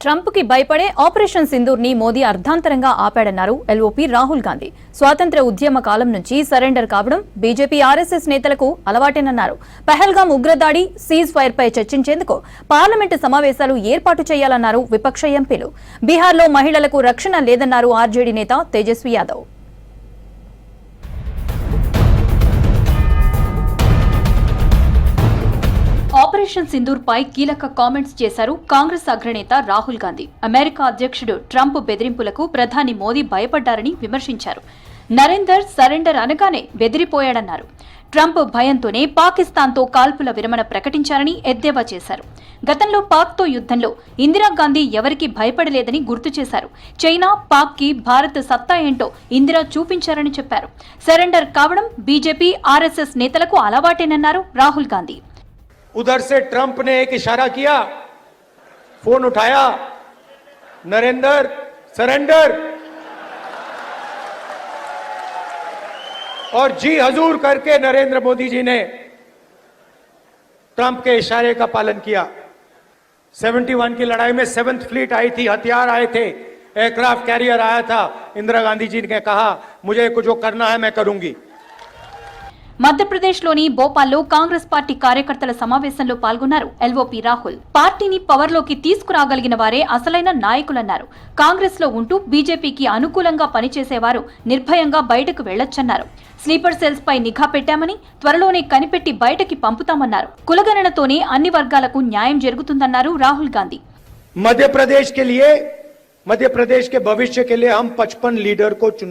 Trump కి భయపడే operation Sindoor ని మోదీ అర్ధాంతరంగా ఆపాడన్నారు ఎల్ఓపీ రాహుల్ గాంధీ. స్వాతంత్ర్య ఉద్యమ కాలం నుంచి సరెండర్ కావడం బీజేపీ ఆర్ఎస్ఎస్ నేతలకు అలవాటేనన్నారు. పహల్గాం ఉగ్రదాడి, సీజ్ ఫైర్ పై చర్చించేందుకు పార్లమెంటు సమావేశాలు ఏర్పాటు చేయాలన్నారు విపక్ష ఎంపీలు. బీహార్లో మహిళలకు రక్షణ లేదన్నారు ఆర్జేడీ నేత తేజస్వి యాదవ్. ఆపరేషన్ సింధూర్ పై కీలక కామెంట్స్ చేశారు కాంగ్రెస్ అగ్రనేత రాహుల్ గాంధీ. అమెరికా అధ్యక్షుడు ట్రంప్ బెదిరింపులకు ప్రధాని మోదీ భయపడ్డారని విమర్శించారు. నరేందర్ సరెండర్ అనగానే బెదిరిపోయాడన్నారు. ట్రంప్ భయంతోనే పాకిస్తాన్తో కాల్పుల విరమణ ప్రకటించారని ఎద్దేవా చేశారు. గతంలో పాక్తో యుద్ధంలో ఇందిరాగాంధీ ఎవరికీ భయపడలేదని గుర్తు చేశారు. చైనా, పాక్కి భారత్ సత్తా ఏంటో ఇందిరా చూపించారని చెప్పారు. సరెండర్ కావడం బీజేపీ, ఆర్ఎస్ఎస్ నేతలకు అలవాటేనన్నారు రాహుల్ గాంధీ. उधर से ट्रंप ने एक इशारा किया, फोन उठाया, नरेंद्र सरेंडर, और जी हजूर करके नरेंद्र मोदी जी ने ट्रंप के इशारे का पालन किया। 71 की लड़ाई में 7th फ्लीट आई थी, हथियार आए थे, एयरक्राफ्ट कैरियर आया था। इंदिरा गांधी जी ने कहा मुझे कुछ जो करना है मैं करूंगी। మధ్యప్రదేశ్లోని భోపాల్లో కాంగ్రెస్ పార్టీ కార్యకర్తల సమావేశంలో పాల్గొన్నారు ఎల్ఓపీ రాహుల్. పార్టీని పవర్లోకి తీసుకురాగలిగిన వారే అసలైన నాయకులన్నారు. కాంగ్రెస్ లో ఉంటూ బీజేపీకి అనుకూలంగా పనిచేసేవారు నిర్భయంగా బయటకు వెళ్లొచ్చన్నారు. స్లీపర్ సెల్స్ పై నిఘా పెట్టామని, త్వరలోనే కనిపెట్టి బయటకి పంపుతామన్నారు. కులగణనతోనే అన్ని వర్గాలకు న్యాయం జరుగుతుందన్నారు రాహుల్ గాంధీ. मध्य प्रदेश के भविष्य के लिए हम 55 लीडर को चुन